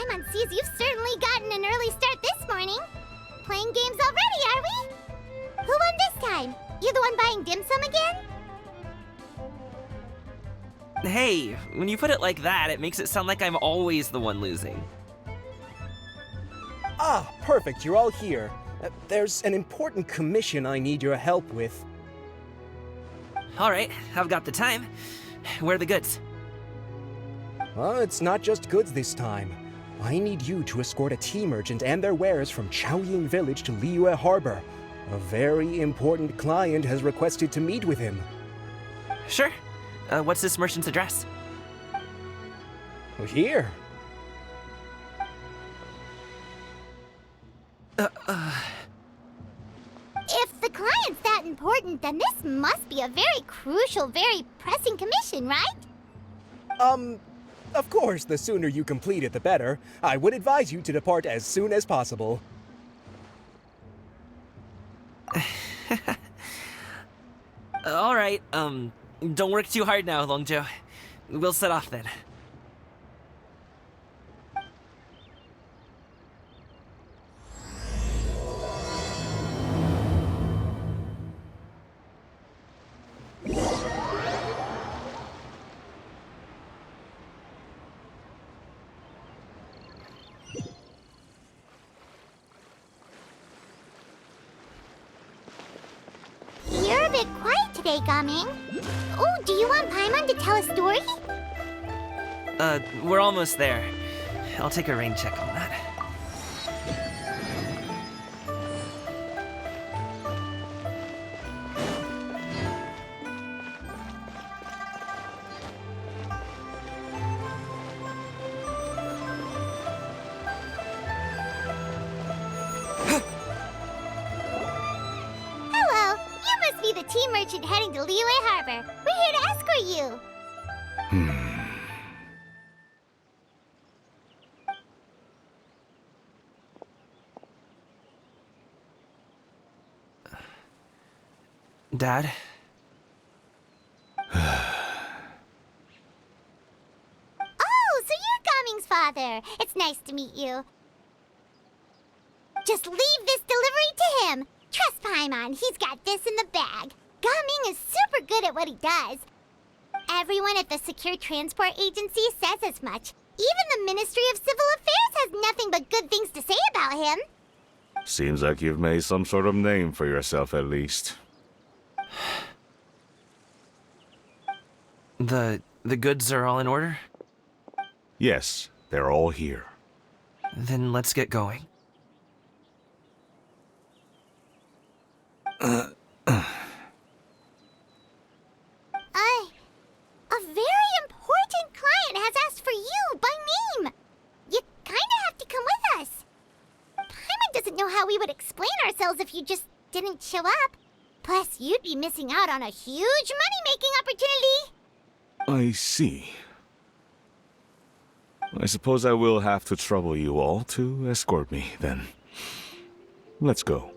Paimon sees you've certainly gotten an early start this morning. Playing games already, are we? Who won this time? You the one buying dim sum again? Hey, when you put it like that, it makes it sound like I'm always the one losing. Ah, perfect, you're all here. There's an important commission I need your help with. Alright, I've got the time. Where are the goods? It's not just goods this time. I need you to escort a tea merchant and their wares from Chaoying Village to Liyue Harbor. A very important client has requested to meet with him. Sure. What's this merchant's address? Here. If the client's that important, then this must be a very crucial, very pressing commission, right? Of course, the sooner you complete it, the better. I would advise you to depart as soon as possible. Alright, don't work too hard now, Longjo. We'll set off then. You're a bit quiet today, Gaming. Oh, do you want Paimon to tell a story? We're almost there. I'll take a rain check on that. Hello, you must be the tea merchant heading to Liyue Harbor. We're here to escort you. Dad? Oh, so you're Gaming's father. It's nice to meet you. Just leave this delivery to him. Trust Paimon, he's got this in the bag. Gaming is super good at what he does. Everyone at the Secure Transport Agency says as much. Even the Ministry of Civil Affairs has nothing but good things to say about him. Seems like you've made some sort of name for yourself at least. The goods are all in order? Yes, they're all here. Then let's get going. A very important client has asked for you by name. You kinda have to come with us. Paimon doesn't know how we would explain ourselves if you just didn't show up. Plus, you'd be missing out on a huge money-making opportunity. I see. I suppose I will have to trouble you all to escort me, then. Let's go.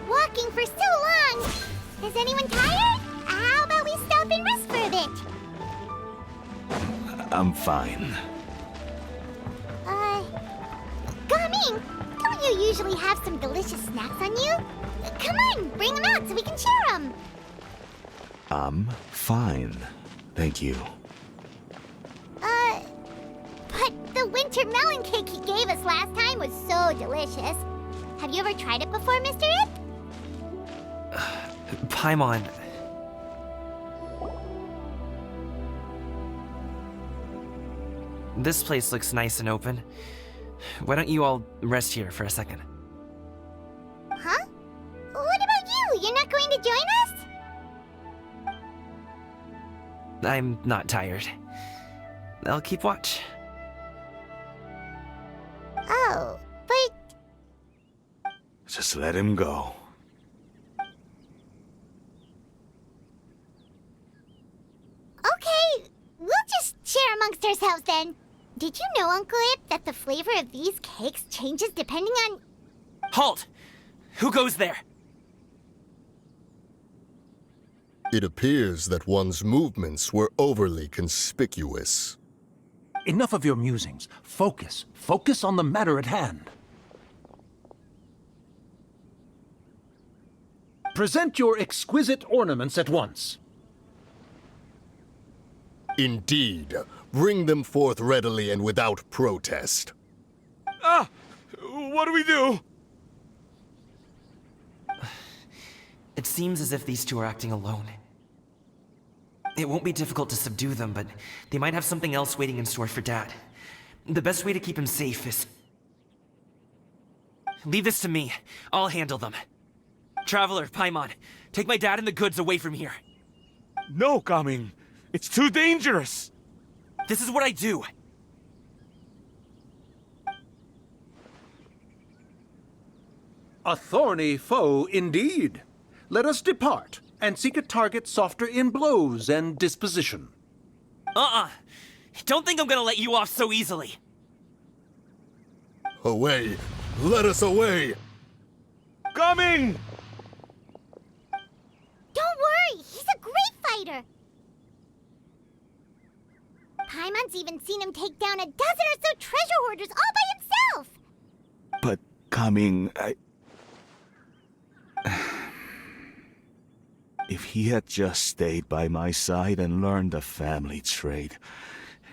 Walking for so long. Is anyone tired? How about we stop and rest for a bit? I'm fine. Gaming, don't you usually have some delicious snacks on you? Come on, bring them out so we can share them. I'm fine. Thank you. But the winter melon cake he gave us last time was so delicious. Have you ever tried it before, Mr. Ip? Paimon. This place looks nice and open. Why don't you all rest here for a second? Huh? What about you? You're not going to join us? I'm not tired. I'll keep watch. Oh, but Just let him go. okay, we'll just share amongst ourselves then. Did you know, Uncle Ip, that the flavor of these cakes changes depending on... Halt! Who goes there? It appears that one's movements were overly conspicuous. Enough of your musings. Focus. Focus on the matter at hand. Present your exquisite ornaments at once. Indeed. Bring them forth readily and without protest. Ah! What do we do? It seems as if these two are acting alone. It won't be difficult to subdue them, but they might have something else waiting in store for Dad. The best way to keep him safe is... Leave this to me. I'll handle them. Traveler, Paimon, take my dad and the goods away from here. No, Gaming. It's too dangerous. This is what I do. A thorny foe indeed. Let us depart and seek a target softer in blows and disposition. Don't think I'm gonna let you off so easily. Away! Let us away! Coming! Don't worry, he's a great fighter. Paimon's even seen him take down a dozen or so treasure hoarders all by himself. But, Gaming, If he had just stayed by my side and learned the family trade,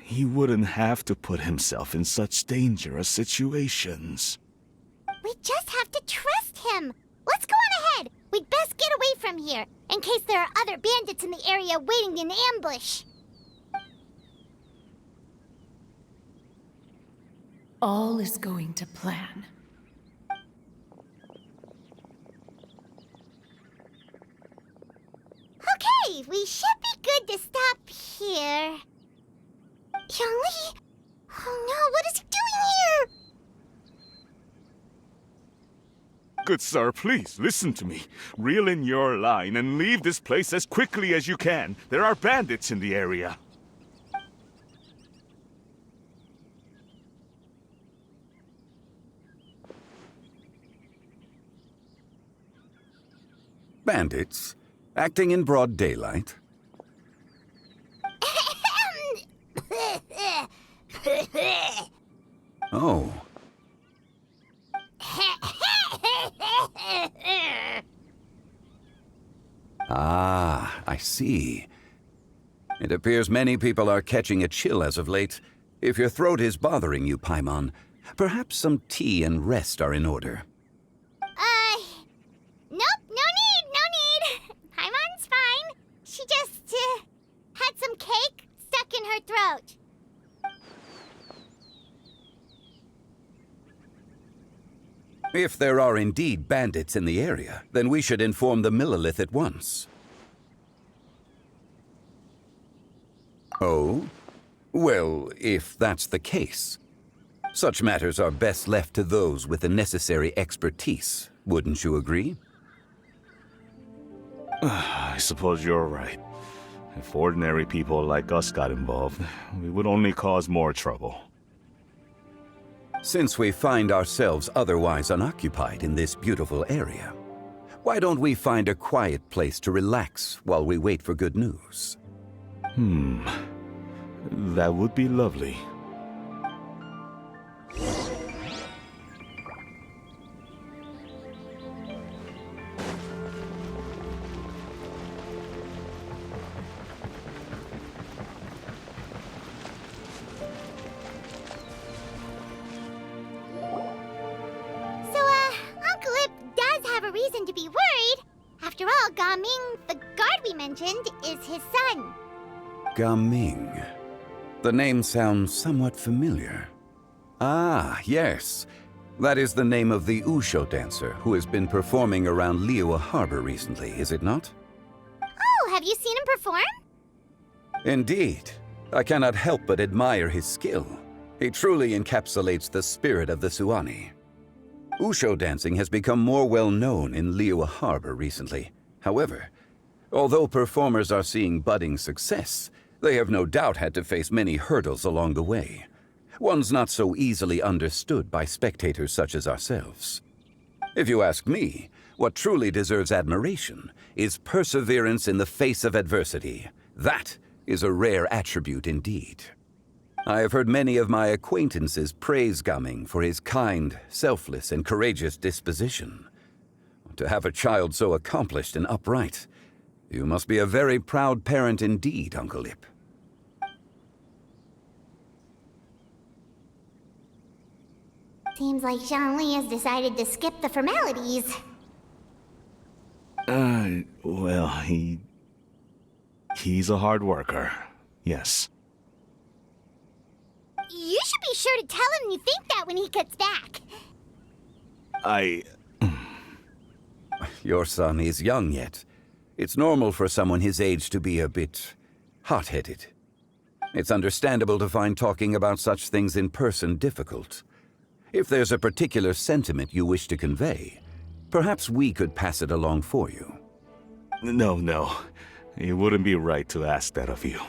he wouldn't have to put himself in such dangerous situations. We just have to trust him. Let's go on ahead. We'd best get away from here, in case there are other bandits in the area waiting in ambush. All is going to plan. Okay, we should be good to stop here. Youngli? Oh no, what is he doing here? Good sir, please, listen to me. Reel in your line and leave this place as quickly as you can. There are bandits in the area. Bandits? Acting in broad daylight? Oh. Ah, I see. It appears many people are catching a chill as of late. If your throat is bothering you, Paimon, perhaps some tea and rest are in order. Nope, no need. Paimon's fine. She just, had some cake stuck in her throat. If there are indeed bandits in the area, then we should inform the Millelith at once. Oh? Well, if that's the case. Such matters are best left to those with the necessary expertise, wouldn't you agree? I suppose you're right. If ordinary people like us got involved, we would only cause more trouble. Since we find ourselves otherwise unoccupied in this beautiful area, why don't we find a quiet place to relax while we wait for good news? That would be lovely. Uncle Ip does have a reason to be worried. After all, Gaming, the guard we mentioned, is his son. Gaming. The name sounds somewhat familiar. Ah, yes. That is the name of the Usho dancer who has been performing around Liyue Harbor recently, is it not? Oh, have you seen him perform? Indeed. I cannot help but admire his skill. He truly encapsulates the spirit of the Suani. Usho dancing has become more well known in Liyue Harbor recently. However, although performers are seeing budding success, they have no doubt had to face many hurdles along the way. One's not so easily understood by spectators such as ourselves. If you ask me, What truly deserves admiration is perseverance in the face of adversity. That is a rare attribute indeed. I have heard many of my acquaintances praise Gaming for his kind, selfless, and courageous disposition. To have a child so accomplished and upright, you must be a very proud parent indeed, Uncle Ip. Seems like Zhongli has decided to skip the formalities. Well, he's a hard worker. Yes. You should be sure to tell him you think that when he gets back. Your son is young yet. It's normal for someone his age to be a bit hot-headed. It's understandable to find talking about such things in person difficult. If there's a particular sentiment you wish to convey, perhaps we could pass it along for you. No. It wouldn't be right to ask that of you.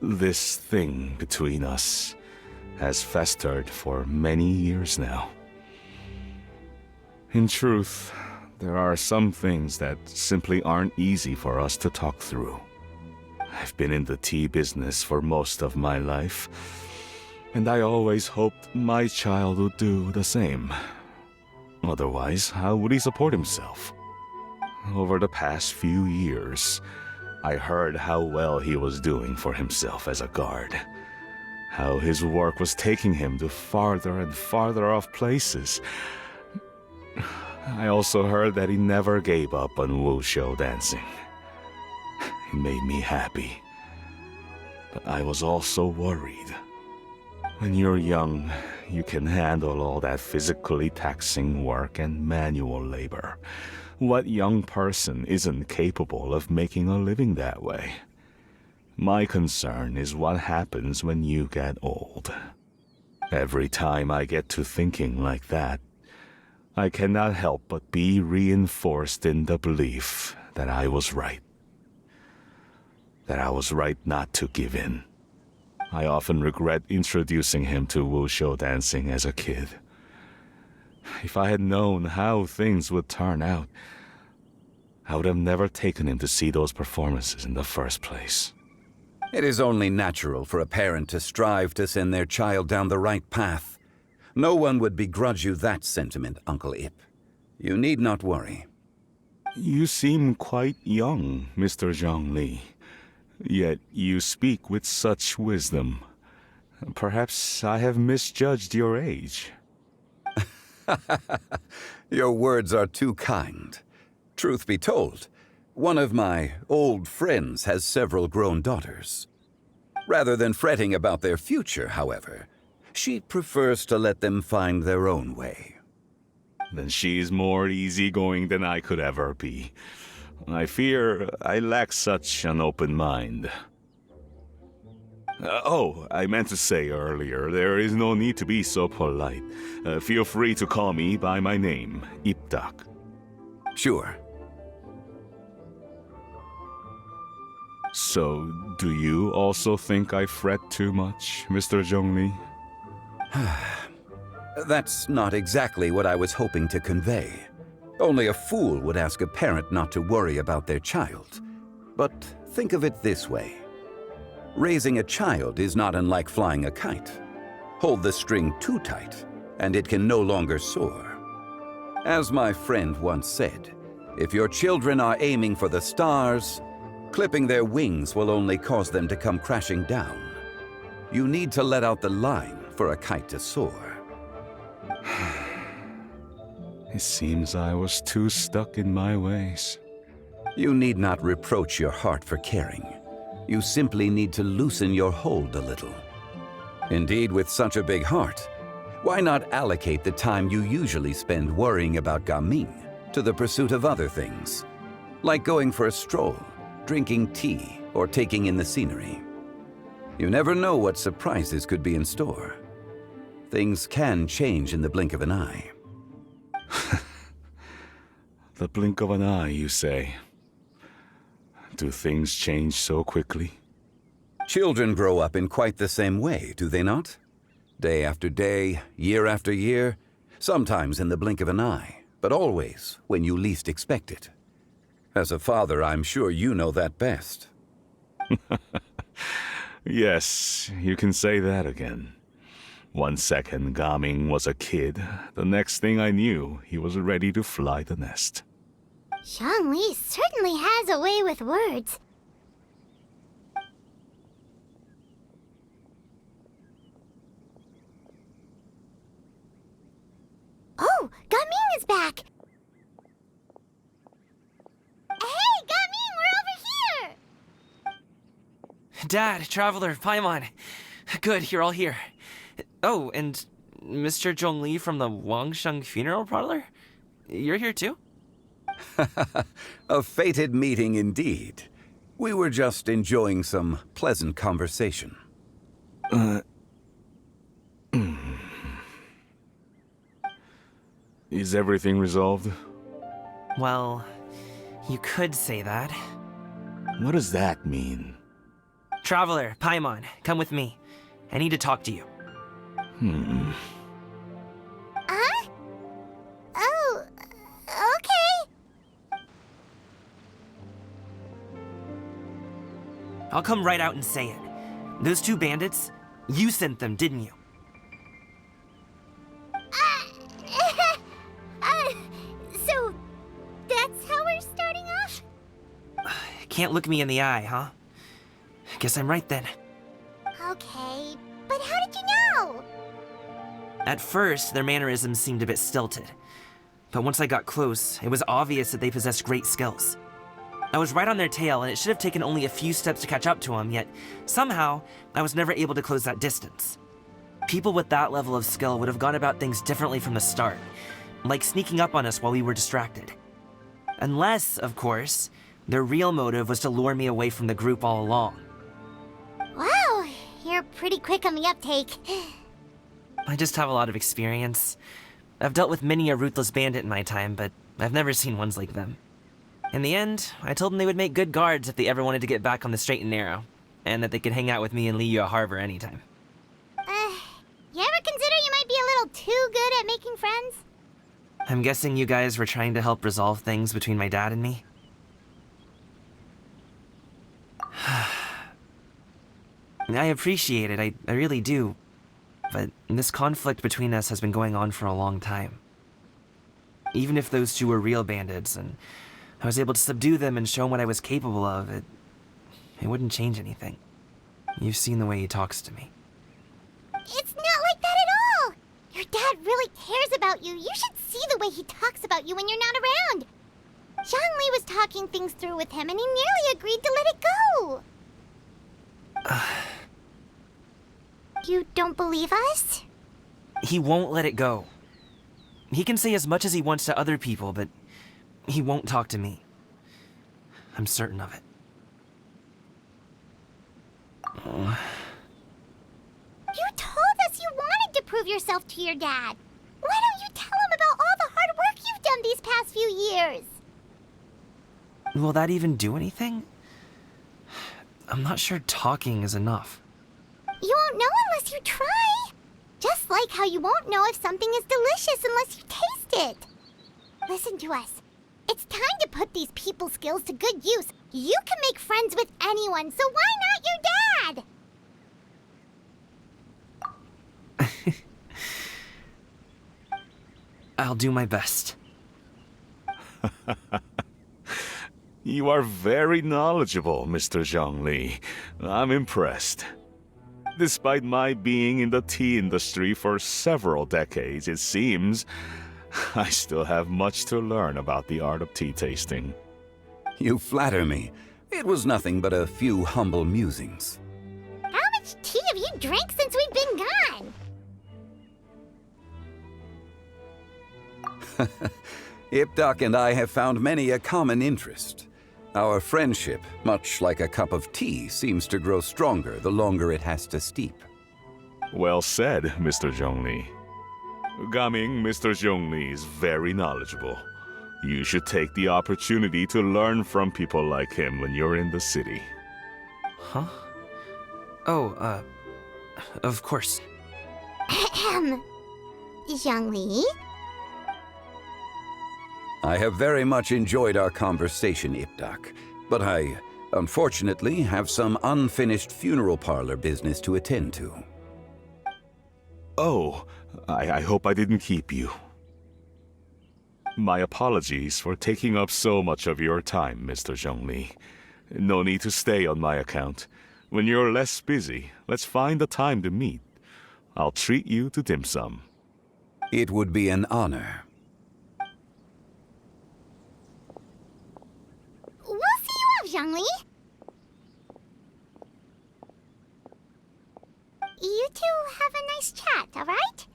This thing between us has festered for many years now. In truth, there are some things that simply aren't easy for us to talk through. I've been in the tea business for most of my life, and I always hoped my child would do the same. Otherwise, how would he support himself? Over the past few years, I heard how well he was doing for himself as a guard. How his work was taking him to farther and farther off places. I also heard that he never gave up on wushou dancing. It made me happy. But I was also worried. When you're young, you can handle all that physically taxing work and manual labor. What young person isn't capable of making a living that way? My concern is what happens when you get old. Every time I get to thinking like that, I cannot help but be reinforced in the belief that I was right. That I was right not to give in. I often regret introducing him to wushou dancing as a kid. If I had known how things would turn out, I would have never taken him to see those performances in the first place. It is only natural for a parent to strive to send their child down the right path. No one would begrudge you that sentiment, Uncle Ip. You need not worry. You seem quite young, Mr. Zhongli. Yet you speak with such wisdom. Perhaps I have misjudged your age. Your words are too kind. Truth be told, one of my old friends has several grown daughters. Rather than fretting about their future, however, she prefers to let them find their own way. Then she's more easygoing than I could ever be. I fear I lack such an open mind. I meant to say earlier, there is no need to be so polite. Feel free to call me by my name, Ipdak. Sure. So, do you also think I fret too much, Mr. Zhongli? That's not exactly what I was hoping to convey. Only a fool would ask a parent not to worry about their child. But think of it this way. Raising a child is not unlike flying a kite. Hold the string too tight, and it can no longer soar. As my friend once said, if your children are aiming for the stars, clipping their wings will only cause them to come crashing down. You need to let out the line for a kite to soar. It seems I was too stuck in my ways. You need not reproach your heart for caring. You simply need to loosen your hold a little. Indeed, with such a big heart, why not allocate the time you usually spend worrying about Gaming to the pursuit of other things, like going for a stroll, drinking tea, or taking in the scenery? You never know what surprises could be in store. Things can change in the blink of an eye. The blink of an eye, you say? Do things change so quickly? Children grow up in quite the same way, do they not? Day after day, year after year, sometimes in the blink of an eye, but always when you least expect it. As a father, I'm sure you know that best. Yes, you can say that again. One second Gaming was a kid, the next thing I knew, he was ready to fly the nest. Zhongli certainly has a way with words. Oh, Gaming is back! Hey, Gaming, we're over here! Dad, Traveler, Paimon. Good, you're all here. Oh, and Mr. Zhongli from the Wangsheng Funeral Parlor? You're here too? A fated meeting indeed. We were just enjoying some pleasant conversation. Is everything resolved? Well, you could say that. What does that mean? Traveler, Paimon, come with me. I need to talk to you. Huh? Oh, okay. I'll come right out and say it. Those two bandits, you sent them, didn't you? So, that's how we're starting off? Can't look me in the eye, huh? Guess I'm right then. Okay, but how did you know? At first, their mannerisms seemed a bit stilted. But once I got close, it was obvious that they possessed great skills. I was right on their tail, and it should have taken only a few steps to catch up to them, yet somehow, I was never able to close that distance. People with that level of skill would have gone about things differently from the start, like sneaking up on us while we were distracted. Unless, of course, their real motive was to lure me away from the group all along. Wow, you're pretty quick on the uptake. I just have a lot of experience. I've dealt with many a ruthless bandit in my time, but I've never seen ones like them. In the end, I told them they would make good guards if they ever wanted to get back on the straight and narrow, and that they could hang out with me in Liyue Harbor anytime. You ever consider you might be a little too good at making friends? I'm guessing you guys were trying to help resolve things between my dad and me? I appreciate it, I really do. But this conflict between us has been going on for a long time. Even if those two were real bandits, and I was able to subdue them and show them what I was capable of, it wouldn't change anything. You've seen the way he talks to me. It's not like that at all! Your dad really cares about you. You should see the way he talks about you when you're not around. Zhongli was talking things through with him, and he nearly agreed to let it go. You don't believe us? He won't let it go. He can say as much as he wants to other people, but he won't talk to me. I'm certain of it. You told us you wanted to prove yourself to your dad. Why don't you tell him about all the hard work you've done these past few years? Will that even do anything? I'm not sure talking is enough. You won't know unless you try. Just like how you won't know if something is delicious unless you taste it. Listen to us. It's time to put these people skills to good use. You can make friends with anyone, so why not your dad? I'll do my best. You are very knowledgeable, Mr. Zhongli. I'm impressed. Despite my being in the tea industry for several decades, it seems I still have much to learn about the art of tea tasting. You flatter me. It was nothing but a few humble musings. How much tea have you drank since we've been gone? Ipdak and I have found many a common interest. Our friendship, much like a cup of tea, seems to grow stronger the longer it has to steep. Well said, Mr. Zhongli. Gaming, Mr. Zhongli is very knowledgeable. You should take the opportunity to learn from people like him when you're in the city. Huh? Oh, of course. Ahem. Zhongli? I have very much enjoyed our conversation, Ipdak, but I, unfortunately, have some unfinished funeral parlor business to attend to. Oh, I hope I didn't keep you. My apologies for taking up so much of your time, Mr. Zhongli. No need to stay on my account. When you're less busy, let's find a time to meet. I'll treat you to dim sum. It would be an honor. We'll see you off, Zhongli. You two have a nice chat, alright?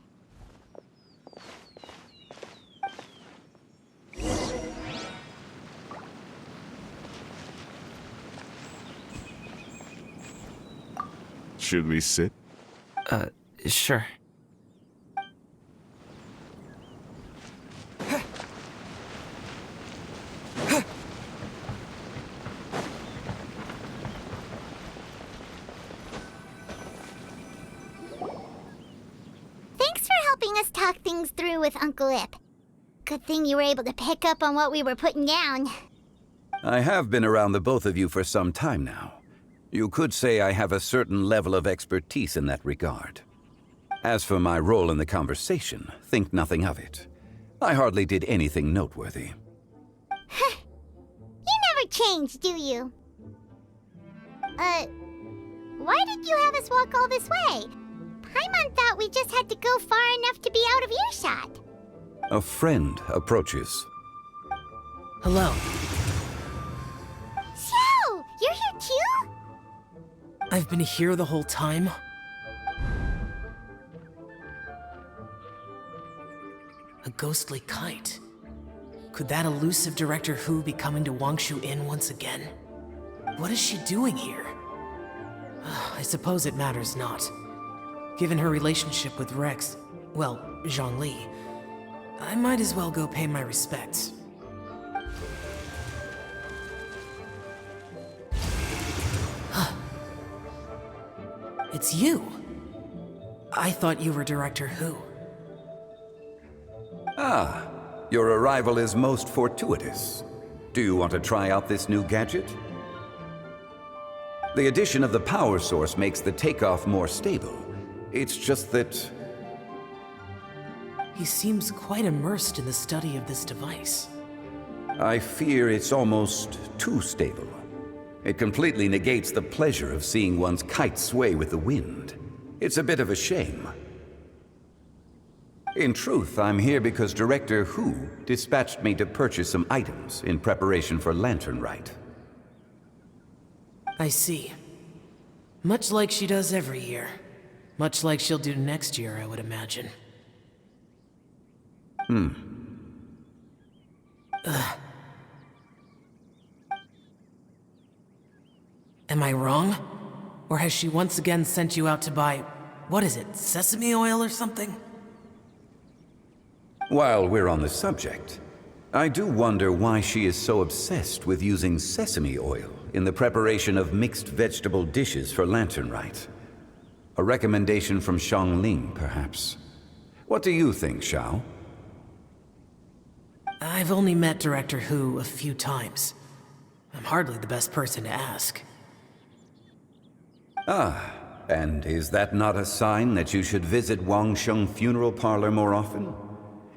Should we sit? Sure. Thanks for helping us talk things through with Uncle Ip. Good thing you were able to pick up on what we were putting down. I have been around the both of you for some time now. You could say I have a certain level of expertise in that regard. As for my role in the conversation, think nothing of it. I hardly did anything noteworthy. You never change, do you? Why did you have us walk all this way? Paimon thought we just had to go far enough to be out of earshot. A friend approaches. Hello. Xiao, you're here too? I've been here the whole time? A ghostly kite. Could that elusive Director Hu be coming to Wangshu Inn once again? What is she doing here? I suppose it matters not. Given her relationship with Rex, well, Zhongli, I might as well go pay my respects. It's you! I thought you were Director Hu. Ah, your arrival is most fortuitous. Do you want to try out this new gadget? The addition of the power source makes the takeoff more stable. It's just that... He seems quite immersed in the study of this device. I fear it's almost too stable. It completely negates the pleasure of seeing one's kite sway with the wind. It's a bit of a shame. In truth, I'm here because Director Hu dispatched me to purchase some items in preparation for Lantern Rite. I see. Much like she does every year. Much like she'll do next year, I would imagine. Am I wrong? Or has she once again sent you out to buy, what is it, sesame oil or something? While we're on the subject, I do wonder why she is so obsessed with using sesame oil in the preparation of mixed vegetable dishes for Lantern Rite. A recommendation from Xiangling, perhaps. What do you think, Xiao? I've only met Director Hu a few times. I'm hardly the best person to ask. Ah, and is that not a sign that you should visit Wangsheng Funeral Parlor more often?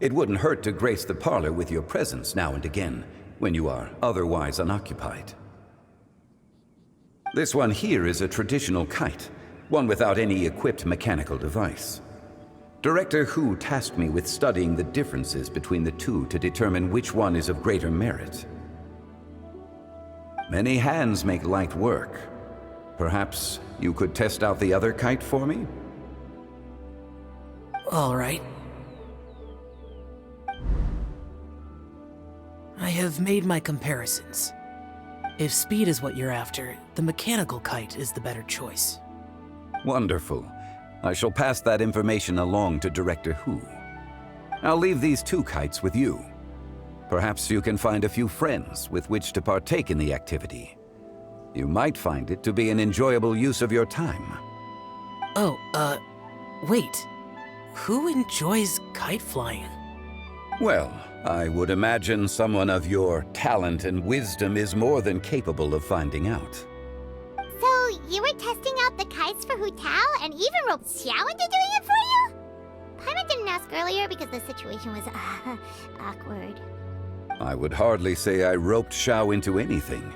It wouldn't hurt to grace the parlor with your presence now and again, when you are otherwise unoccupied. This one here is a traditional kite, one without any equipped mechanical device. Director Hu tasked me with studying the differences between the two to determine which one is of greater merit. Many hands make light work. Perhaps you could test out the other kite for me? All right. I have made my comparisons. If speed is what you're after, the mechanical kite is the better choice. Wonderful. I shall pass that information along to Director Hu. I'll leave these two kites with you. Perhaps you can find a few friends with which to partake in the activity. You might find it to be an enjoyable use of your time. Oh, wait. who enjoys kite flying? Well, I would imagine someone of your talent and wisdom is more than capable of finding out. So, you were testing out the kites for Hu Tao and even roped Xiao into doing it for you? Paimon didn't ask earlier because the situation was awkward. I would hardly say I roped Xiao into anything.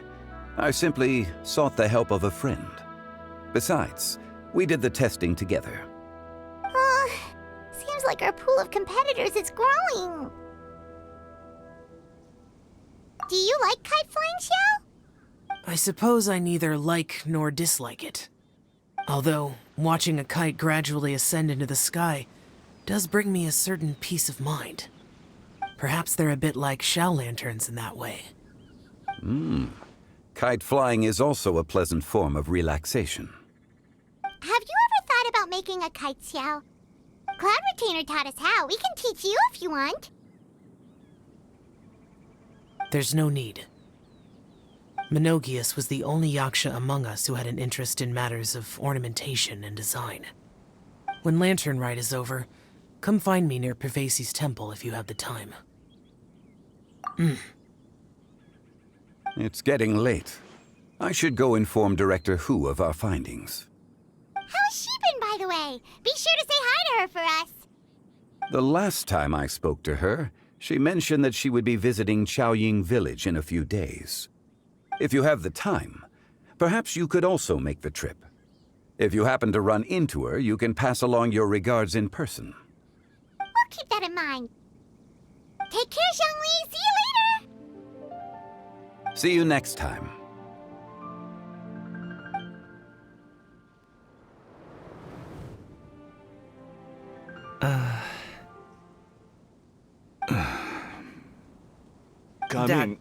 I simply sought the help of a friend. Besides, we did the testing together. Seems like our pool of competitors is growing. Do you like kite flying, Xiao? I suppose I neither like nor dislike it. Although, watching a kite gradually ascend into the sky does bring me a certain peace of mind. Perhaps they're a bit like shell lanterns in that way. Kite flying is also a pleasant form of relaxation. Have you ever thought about making a kite, Xiao? Cloud Retainer taught us how. We can teach you if you want. There's no need. Menogias was the only Yaksha among us who had an interest in matters of ornamentation and design. When Lantern Rite is over, come find me near Pervasi's temple if you have the time. It's getting late. I should go inform Director Hu of our findings. How's she been, by the way? Be sure to say hi to her for us. The last time I spoke to her, she mentioned that she would be visiting Chaoying Village in a few days. If you have the time, perhaps you could also make the trip. If you happen to run into her, you can pass along your regards in person. We'll keep that in mind. Take care, Zhongli. See you later. See you next time. Coming.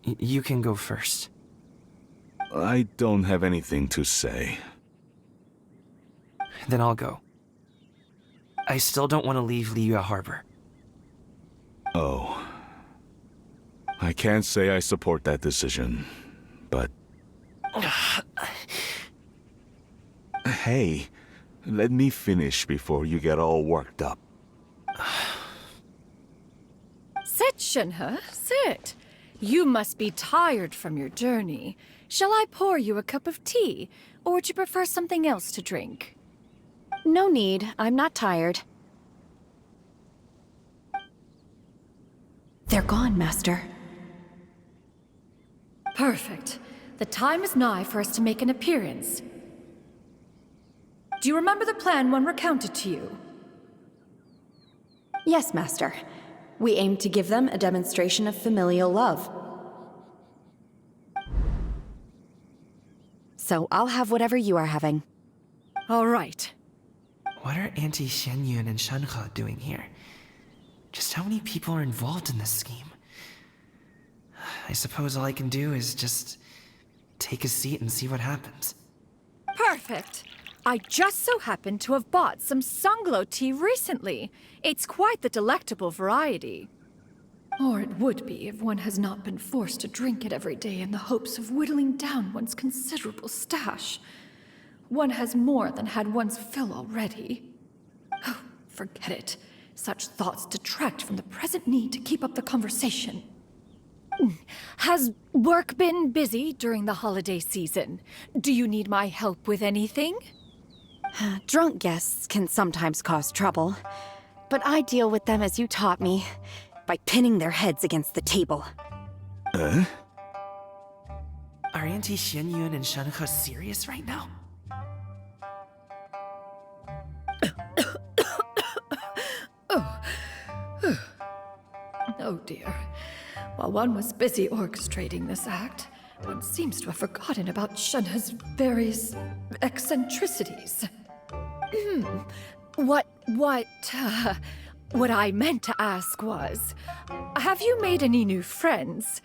You can go first. I don't have anything to say. Then I'll go. I still don't want to leave Liyue Harbor. Oh. I can't say I support that decision, but... Hey, let me finish before you get all worked up. Sit, Shenhe, sit. You must be tired from your journey. Shall I pour you a cup of tea, or would you prefer something else to drink? No need. I'm not tired. They're gone, Master. Perfect. The time is nigh for us to make an appearance. Do you remember the plan one recounted to you? Yes, Master. We aim to give them a demonstration of familial love. So I'll have whatever you are having. All right. What are Auntie Xianyun and Shenhe doing here? Just how many people are involved in this scheme? I suppose all I can do is just take a seat and see what happens. Perfect. I just so happen to have bought some Sunglow tea recently. It's quite the delectable variety. Or it would be if one has not been forced to drink it every day in the hopes of whittling down one's considerable stash. One has more than had one's fill already. Oh, forget it. Such thoughts detract from the present need to keep up the conversation. Has work been busy during the holiday season? Do you need my help with anything? Drunk guests can sometimes cause trouble, but I deal with them as you taught me, by pinning their heads against the table. Are Auntie Xianyun and Shenhe serious right now? Oh dear. While one was busy orchestrating this act, one seems to have forgotten about Shenhe's various eccentricities. What I meant to ask was, have you made any new friends?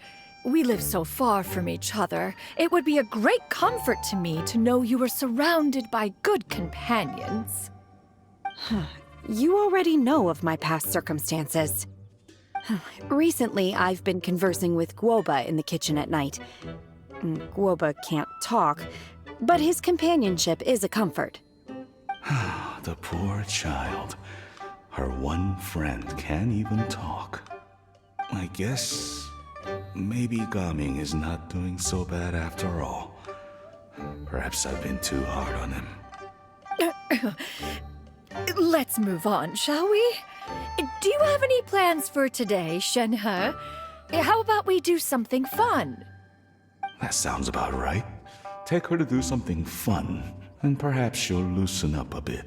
We live so far from each other. It would be a great comfort to me to know you were surrounded by good companions. You already know of my past circumstances. Recently, I've been conversing with Guoba in the kitchen at night. Guoba can't talk, But his companionship is a comfort. The poor child. Her one friend can't even talk. I guess maybe Gaming is not doing so bad after all. Perhaps I've been too hard on him. Let's move on, shall we? Do you have any plans for today, Shenhe? How about we do something fun? That sounds about right. Take her to do something fun, and perhaps she'll loosen up a bit.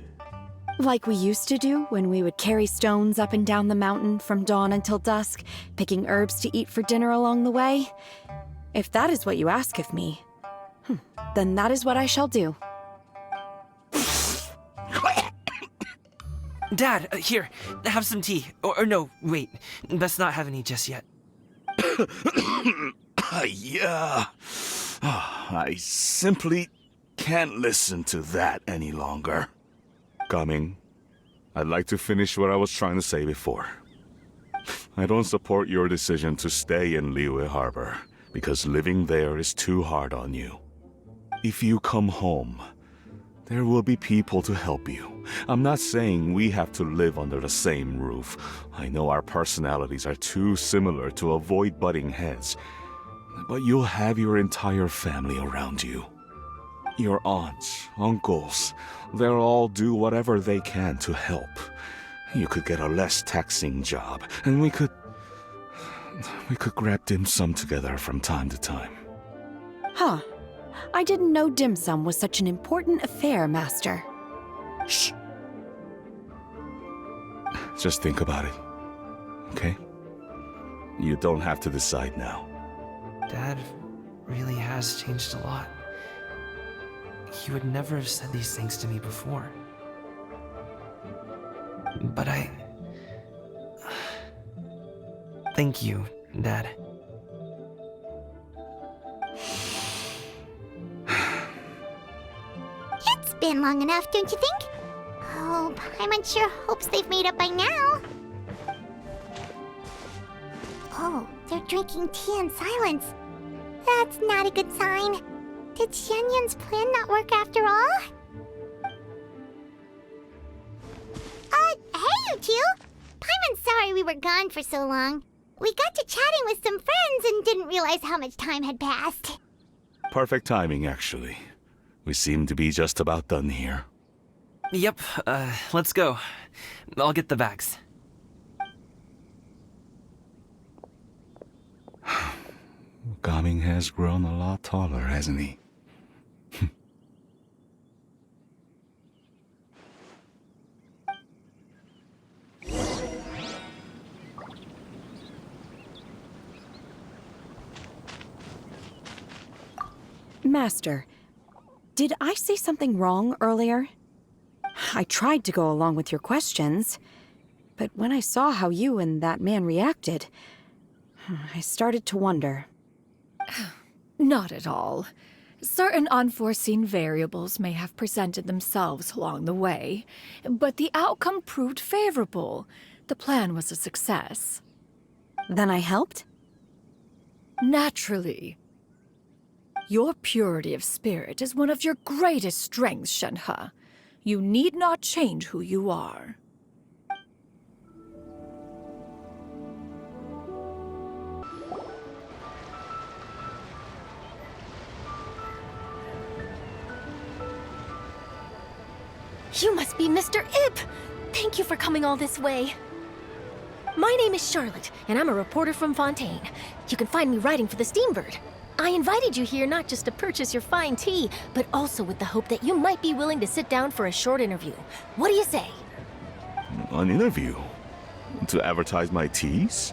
Like we used to do when we would carry stones up and down the mountain from dawn until dusk, picking herbs to eat for dinner along the way. If that is what you ask of me, then that is what I shall do. Dad, here, have some tea. Or no, wait, best not have any just yet. Yeah. I simply can't listen to that any longer. Coming. I'd like to finish what I was trying to say before. I don't support your decision to stay in Liyue Harbor, because living there is too hard on you. If you come home, there will be people to help you. I'm not saying we have to live under the same roof. I know our personalities are too similar to avoid butting heads. But you'll have your entire family around you. Your aunts, uncles, they'll all do whatever they can to help. You could get a less taxing job, and we could grab dim sum together from time to time. Huh. I didn't know dim sum was such an important affair, Master. Shh. Just think about it, okay? You don't have to decide now. Dad really has changed a lot. He would never have said these things to me before. But thank you, Dad. It's been long enough, don't you think? Oh, Paimon sure hopes they've made up by now. Oh, they're drinking tea in silence. That's not a good sign. Did Xianyun's plan not work after all? Hey you two! Paimon's sorry we were gone for so long. We got to chatting with some friends and didn't realize how much time had passed. Perfect timing, actually. We seem to be just about done here. Yep, let's go. I'll get the bags. Gaming has grown a lot taller, hasn't he? Master, did I say something wrong earlier? I tried to go along with your questions, but when I saw how you and that man reacted, I started to wonder. Not at all. Certain unforeseen variables may have presented themselves along the way, but the outcome proved favorable. The plan was a success. Then I helped? Naturally. Your purity of spirit is one of your greatest strengths, Shenhe. You need not change who you are. You must be Mr. Ip! Thank you for coming all this way. My name is Charlotte, and I'm a reporter from Fontaine. You can find me writing for the Steambird. I invited you here not just to purchase your fine tea, but also with the hope that you might be willing to sit down for a short interview. What do you say? An interview? To advertise my teas?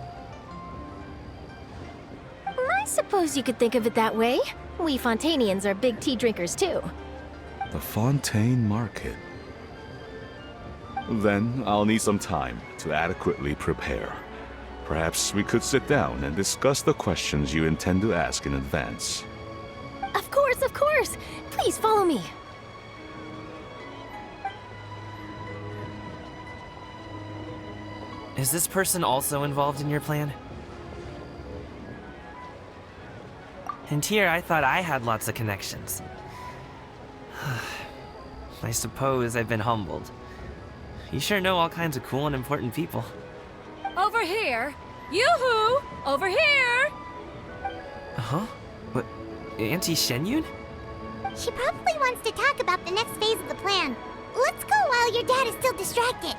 I suppose you could think of it that way. We Fontainians are big tea drinkers too. The Fontaine Market. Then I'll need some time to adequately prepare. Perhaps we could sit down and discuss the questions you intend to ask in advance. Of course, of course! Please follow me. Is this person also involved in your plan? And here I thought I had lots of connections. I suppose I've been humbled. You sure know all kinds of cool and important people. Over here! Yoo-hoo! Over here! Huh? What? Auntie Shenyun? She probably wants to talk about the next phase of the plan. Let's go while your dad is still distracted.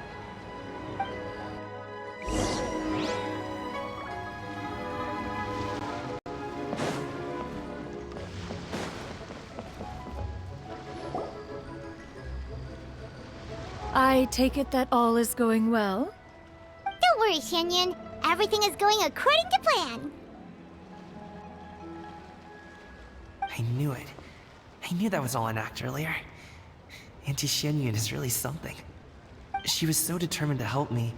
I take it that all is going well? Don't worry, Shenyun. Everything is going according to plan. I knew it. I knew that was all an act earlier. Auntie Shenyun is really something. She was so determined to help me.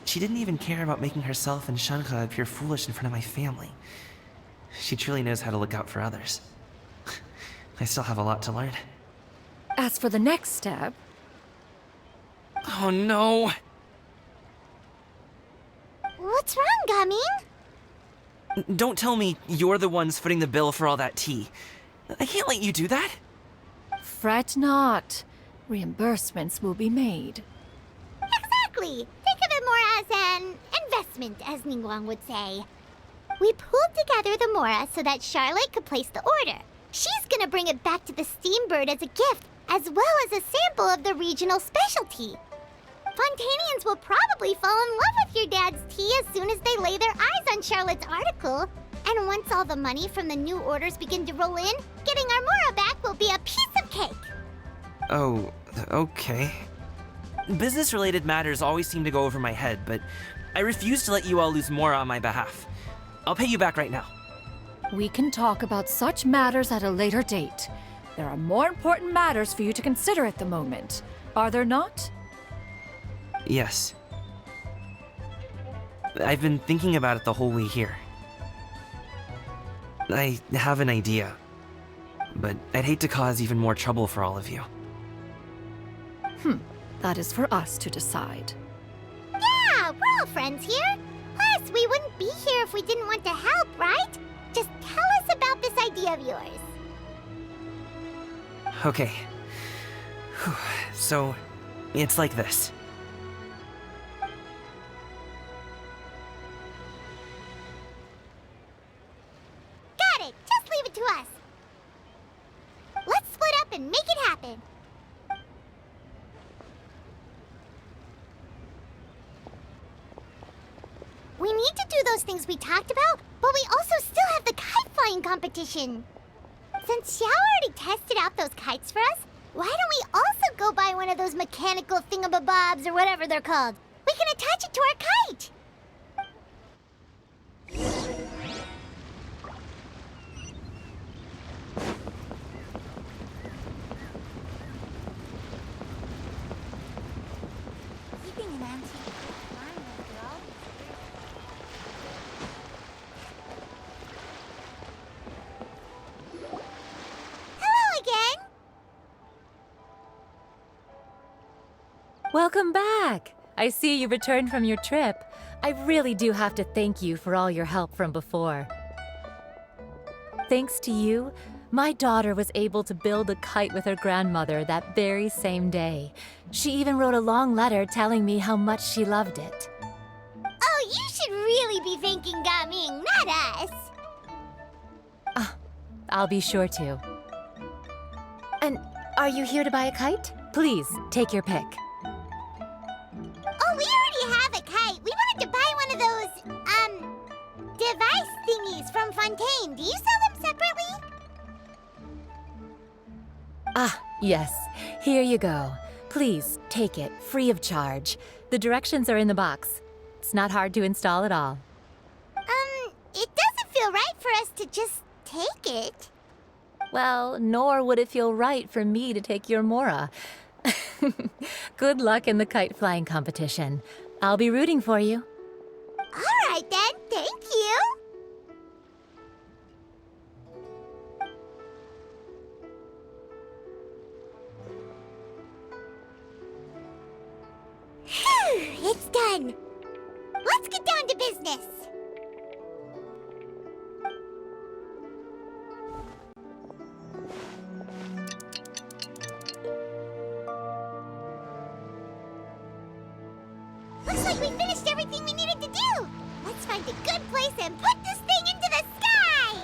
She didn't even care about making herself and Shanka appear foolish in front of my family. She truly knows how to look out for others. I still have a lot to learn. As for the next step... Oh no! What's wrong, Gaming? Don't tell me you're the ones footing the bill for all that tea. I can't let you do that. Fret not. Reimbursements will be made. Exactly. Think of it more as an investment, as Ningguang would say. We pooled together the Mora so that Charlotte could place the order. She's gonna bring it back to the Steambird as a gift, as well as a sample of the regional specialty. Fontanians will probably fall in love with your dad's tea as soon as they lay their eyes on Charlotte's article. And once all the money from the new orders begin to roll in, getting our Mora back will be a piece of cake. Oh, okay. Business-related matters always seem to go over my head, but I refuse to let you all lose Mora on my behalf. I'll pay you back right now. We can talk about such matters at a later date. There are more important matters for you to consider at the moment, are there not? Yes. I've been thinking about it the whole way here. I have an idea, but I'd hate to cause even more trouble for all of you. That is for us to decide. Yeah, we're all friends here. Plus, we wouldn't be here if we didn't want to help, right? Just tell us about this idea of yours. Okay. Whew. So, it's like this. Got it. Just leave it to us. Let's split up and make it happen. We need to do those things we talked about, but we also still have the kite flying competition. Since Xiao already tested out those kites for us, why don't we also go buy one of those mechanical thingamabobs or whatever they're called? We can attach it to our kite. Keeping an antique flying, girl. Hello again. Welcome back! I see you returned from your trip. I really do have to thank you for all your help from before. Thanks to you, my daughter was able to build a kite with her grandmother that very same day. She even wrote a long letter telling me how much she loved it. Oh, you should really be thanking Gaming, not us. I'll be sure to. And are you here to buy a kite? Please, take your pick. Oh, we already have a kite. We wanted to buy one of those, device thingies from Fontaine. Do you sell them separately? Ah, yes. Here you go. Please, take it, free of charge. The directions are in the box. It's not hard to install at all. It doesn't feel right for us to just take it. Well, nor would it feel right for me to take your Mora. Good luck in the kite flying competition. I'll be rooting for you. All right then, thank you. Phew, it's done. Let's get down to business. like we finished everything we needed to do. Let's find a good place and put this thing into the sky!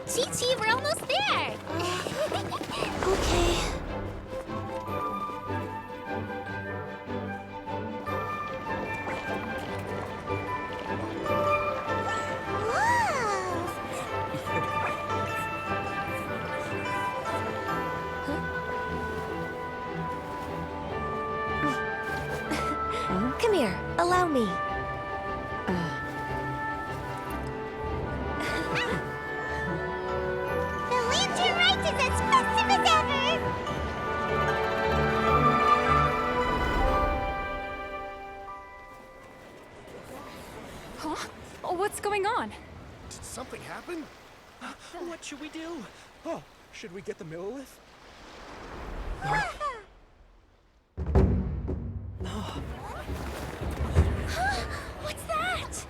Chi-Chi, we're almost there! Okay. Come here, allow me. The Lantern Rite is as festive as ever! Huh? Oh, what's going on? Did something happen? What should we do? Oh, should we get the Millilith? What's that?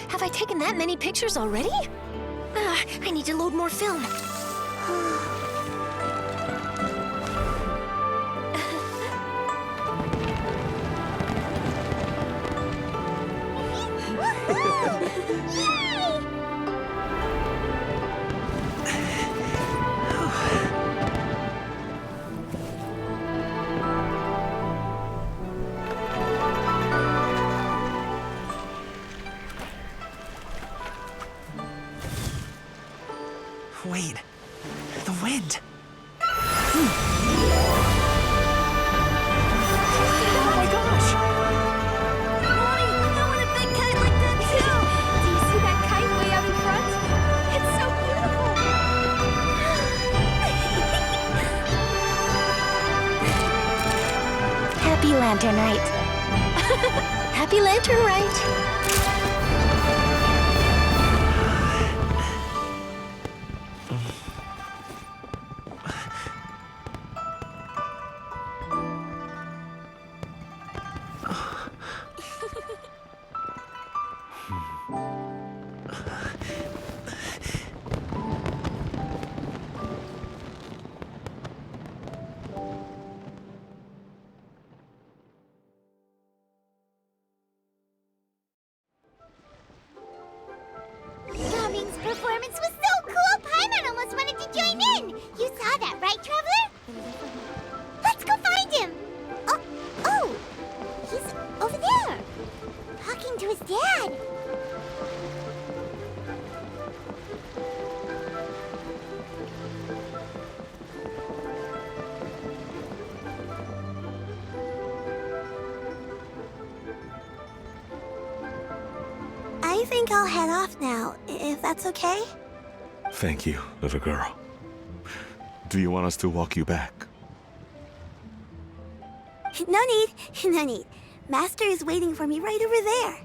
Have I taken that many pictures already? I need to load more film. Wait, the wind. Oh my gosh! Mommy, I want a big kite like that too! Do you see that kite way out in front? It's so beautiful! Happy Lantern Rite. Happy Lantern Rite. Gaming's performance was so cool, Paimon almost wanted to join in! You saw that, right, Traveler? Let's go find him! Oh! He's over there! Talking to his dad! I think I'll head off now, if that's okay. Thank you, little girl. Do you want us to walk you back? No need, no need. Master is waiting for me right over there.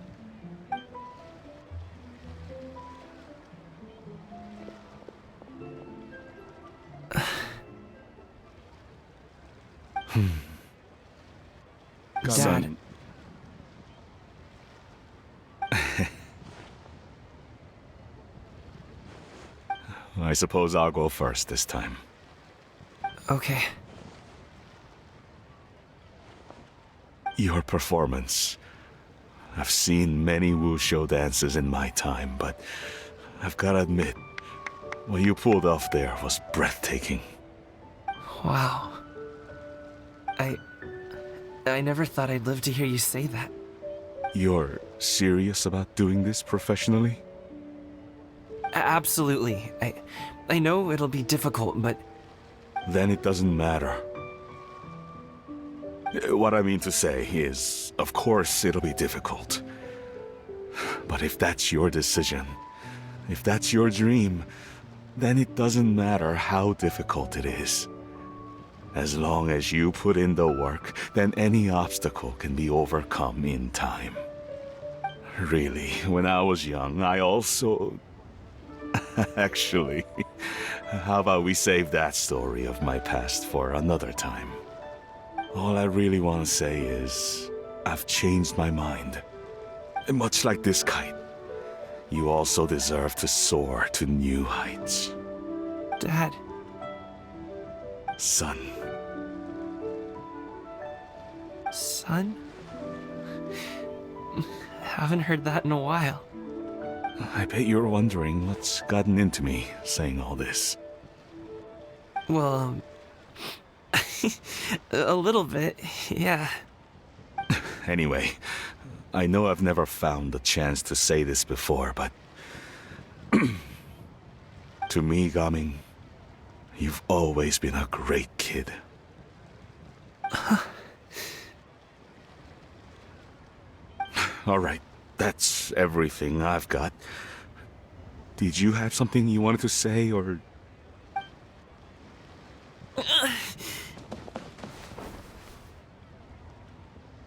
Dad. I suppose I'll go first this time. Okay. Your performance. I've seen many wushou dances in my time, but I've gotta admit, what you pulled off there was breathtaking. Wow. I never thought I'd live to hear you say that. You're serious about doing this professionally? Absolutely. I know it'll be difficult, but... Then it doesn't matter. What I mean to say is, of course it'll be difficult. But if that's your decision, if that's your dream, then it doesn't matter how difficult it is. As long as you put in the work, then any obstacle can be overcome in time. Really, when I was young, I also... Actually, how about we save that story of my past for another time? All I really want to say is, I've changed my mind. And much like this kite, you also deserve to soar to new heights. Dad. Son. Son? Haven't heard that in a while. I bet you're wondering what's gotten into me saying all this. Well, a little bit, yeah. Anyway, I know I've never found the chance to say this before, but... to me, Gaming, you've always been a great kid. Alright, that's everything I've got. Did you have something you wanted to say, or...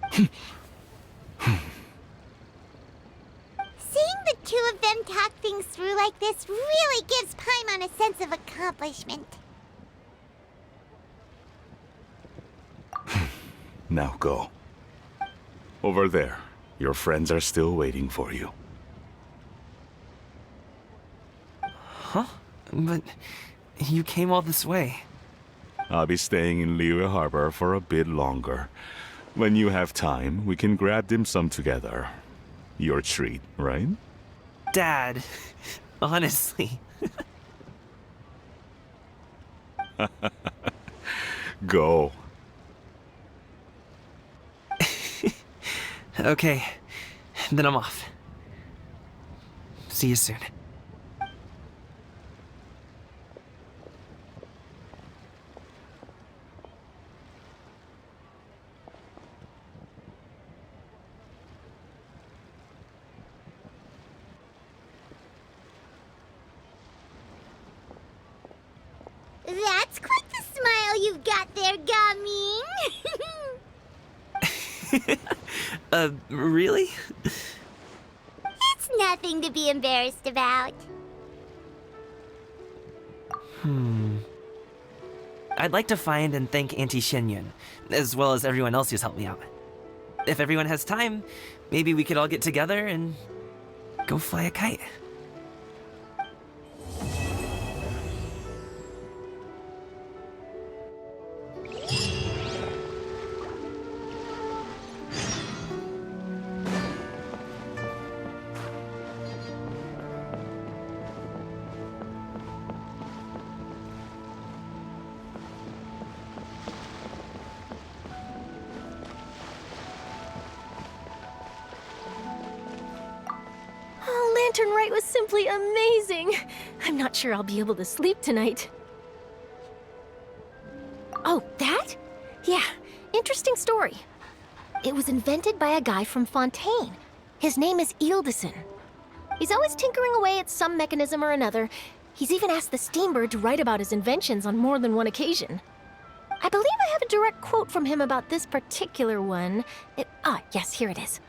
Seeing the two of them talk things through like this really gives Paimon a sense of accomplishment. Now go. Over there. Your friends are still waiting for you. Huh? But you came all this way. I'll be staying in Liyue Harbor for a bit longer. When you have time, we can grab dim sum together. Your treat, right? Dad, honestly. Go. Okay, then I'm off. See you soon. That's quite the smile you've got there, Gaming. Really? It's nothing to be embarrassed about. I'd like to find and thank Auntie Xinyun, as well as everyone else who's helped me out. If everyone has time, maybe we could all get together and go fly a kite. Lantern Rite was simply amazing. I'm not sure I'll be able to sleep tonight. Oh, that? Yeah, interesting story. It was invented by a guy from Fontaine. His name is Ildison. He's always tinkering away at some mechanism or another. He's even asked the Steambird to write about his inventions on more than one occasion. I believe I have a direct quote from him about this particular one. Yes, here it is.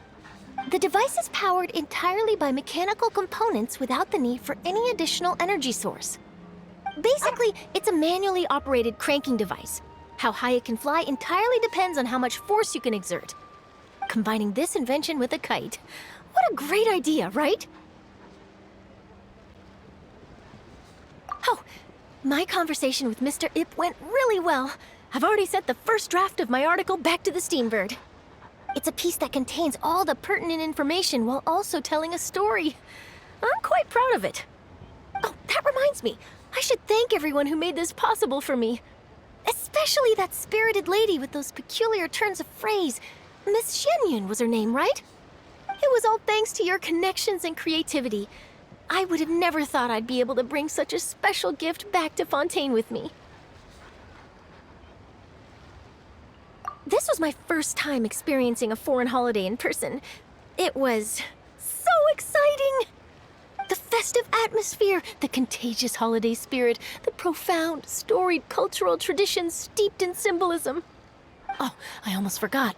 The device is powered entirely by mechanical components without the need for any additional energy source. Basically, it's a manually operated cranking device. How high it can fly entirely depends on how much force you can exert. Combining this invention with a kite. What a great idea, right? Oh, my conversation with Mr. Ip went really well. I've already sent the first draft of my article back to the Steambird. It's a piece that contains all the pertinent information while also telling a story. I'm quite proud of it. Oh, that reminds me. I should thank everyone who made this possible for me. Especially that spirited lady with those peculiar turns of phrase. Miss Shenyun was her name, right? It was all thanks to your connections and creativity. I would have never thought I'd be able to bring such a special gift back to Fontaine with me. This was my first time experiencing a foreign holiday in person. It was so exciting! The festive atmosphere, the contagious holiday spirit, the profound, storied cultural traditions steeped in symbolism. Oh, I almost forgot.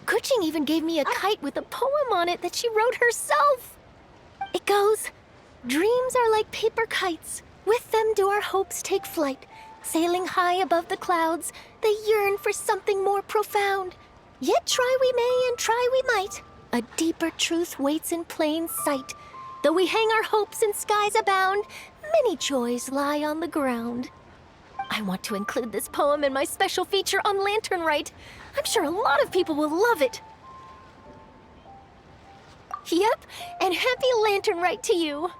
Kuching even gave me a kite with a poem on it that she wrote herself. It goes, "Dreams are like paper kites. With them do our hopes take flight. Sailing high above the clouds, they yearn for something more profound. Yet try we may and try we might. A deeper truth waits in plain sight. Though we hang our hopes in skies abound, many joys lie on the ground." I want to include this poem in my special feature on Lantern Rite. I'm sure a lot of people will love it. Yep, and happy Lantern Rite to you.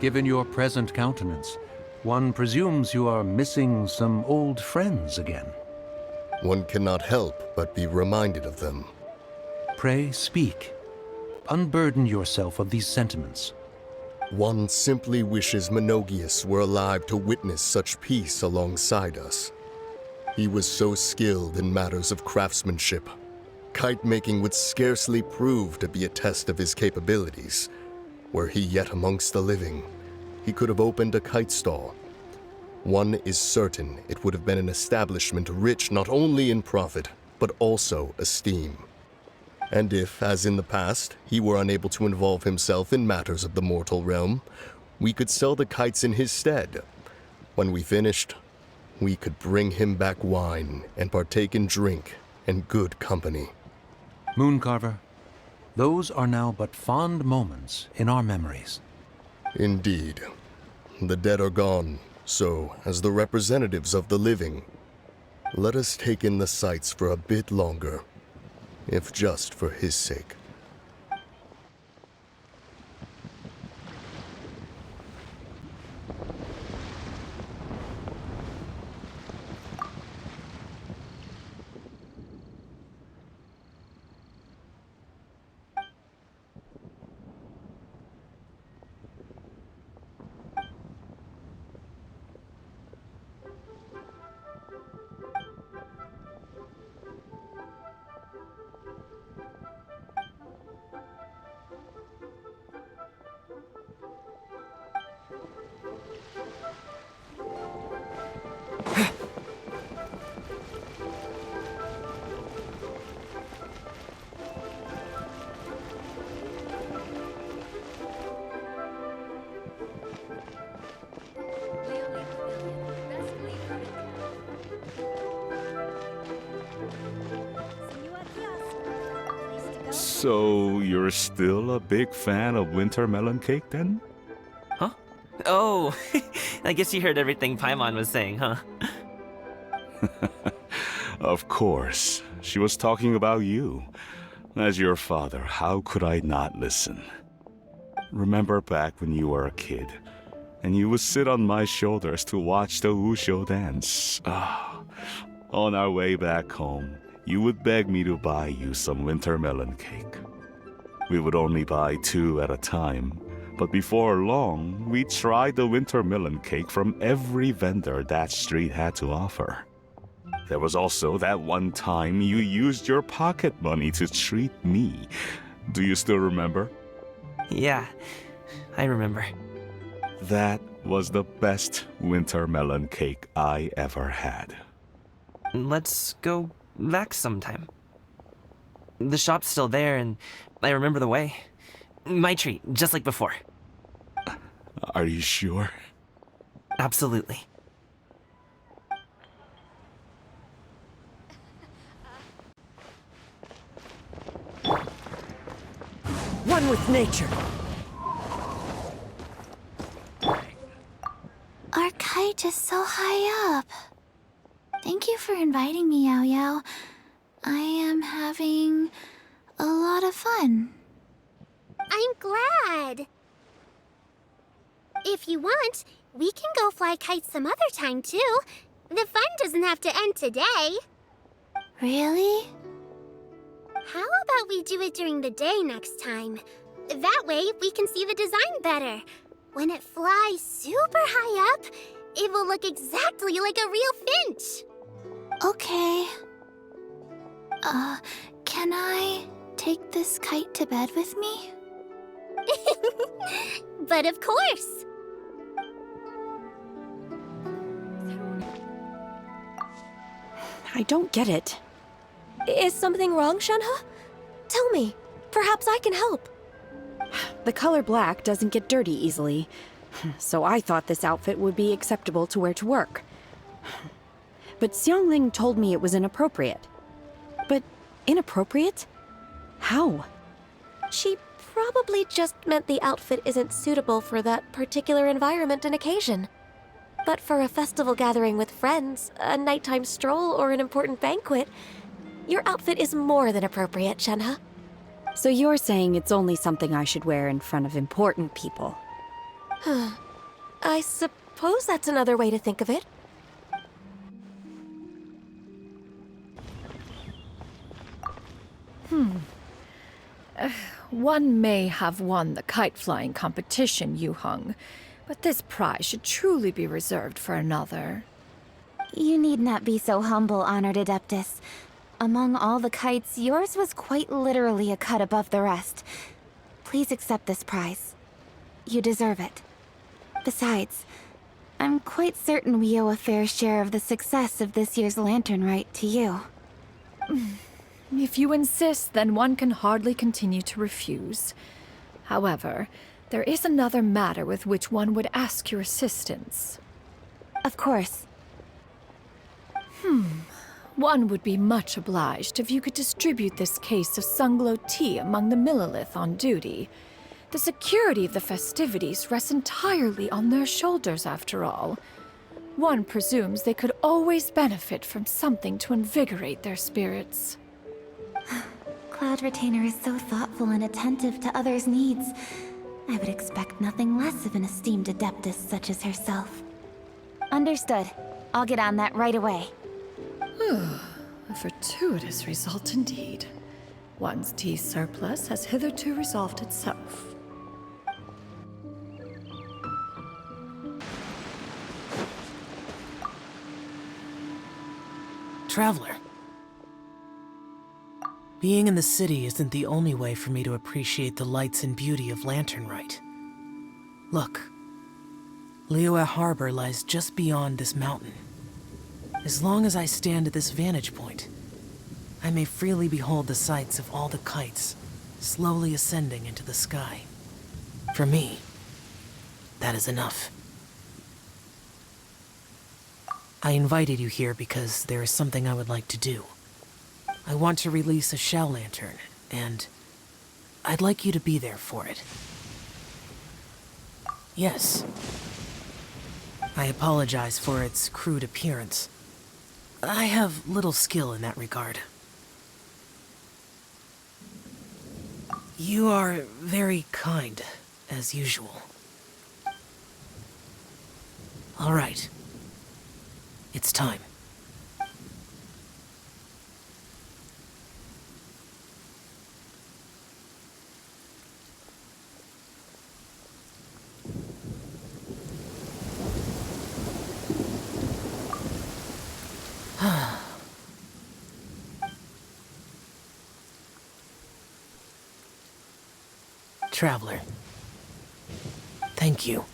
Given your present countenance, one presumes you are missing some old friends again. One cannot help but be reminded of them. Pray speak. Unburden yourself of these sentiments. One simply wishes Menogius were alive to witness such peace alongside us. He was so skilled in matters of craftsmanship. Kite making would scarcely prove to be a test of his capabilities. Were he yet amongst the living, he could have opened a kite stall. One is certain it would have been an establishment rich not only in profit, but also esteem. And if, as in the past, he were unable to involve himself in matters of the mortal realm, we could sell the kites in his stead. When we finished, we could bring him back wine and partake in drink and good company. Mooncarver, those are now but fond moments in our memories. Indeed. The dead are gone, so, as the representatives of the living, let us take in the sights for a bit longer, if just for his sake. So, you're still a big fan of winter melon cake then? Huh? Oh, I guess you heard everything Paimon was saying, huh? Of course. She was talking about you. As your father, how could I not listen? Remember back when you were a kid, and you would sit on my shoulders to watch the Wushu dance. On our way back home, you would beg me to buy you some winter melon cake. We would only buy 2 at a time, but before long, we tried the winter melon cake from every vendor that street had to offer. there was also that one time you used your pocket money to treat me. Do you still remember? Yeah, I remember. That was the best winter melon cake I ever had. Let's go back sometime. The shop's still there, and I remember the way. My treat, just like before. Are you sure? Absolutely. One with nature. Our kite is so high up. Thank you for inviting me, Yao Yao. I am having a lot of fun. I'm glad. If you want, we can go fly kites some other time, too. The fun doesn't have to end today. Really? How about we do it during the day next time? That way, we can see the design better. When it flies super high up, it will look exactly like a real finch. Okay. Can I take this kite to bed with me? But of course. I don't get it. Is something wrong, Shenhe? Tell me. Perhaps I can help. The color black doesn't get dirty easily, so I thought this outfit would be acceptable to wear to work. But Xiangling told me it was inappropriate. But inappropriate? How? She probably just meant the outfit isn't suitable for that particular environment and occasion. But for a festival gathering with friends, a nighttime stroll, or an important banquet, your outfit is more than appropriate, Shenhe. So you're saying it's only something I should wear in front of important people? I suppose that's another way to think of it. One may have won the kite flying competition, Yu Heng, but this prize should truly be reserved for another. You need not be so humble, Honored Adeptus. Among all the kites, yours was quite literally a cut above the rest. Please accept this prize. You deserve it. Besides, I'm quite certain we owe a fair share of the success of this year's Lantern Rite to you. If you insist, then one can hardly continue to refuse. However, there is another matter with which one would ask your assistance. Of course. One would be much obliged if you could distribute this case of Sunglow tea among the Millilith on duty. The security of the festivities rests entirely on their shoulders, after all. One presumes they could always benefit from something to invigorate their spirits. Cloud Retainer is so thoughtful and attentive to others' needs. I would expect nothing less of an esteemed adeptus such as herself. Understood. I'll get on that right away. A fortuitous result indeed. One's tea surplus has hitherto resolved itself. Traveler. Being in the city isn't the only way for me to appreciate the lights and beauty of Lantern Rite. Look. Liyue Harbor lies just beyond this mountain. As long as I stand at this vantage point, I may freely behold the sights of all the kites slowly ascending into the sky. For me, that is enough. I invited you here because there is something I would like to do. I want to release a shell lantern, and I'd like you to be there for it. Yes. I apologize for its crude appearance. I have little skill in that regard. You are very kind, as usual. All right. It's time. traveler. Thank you.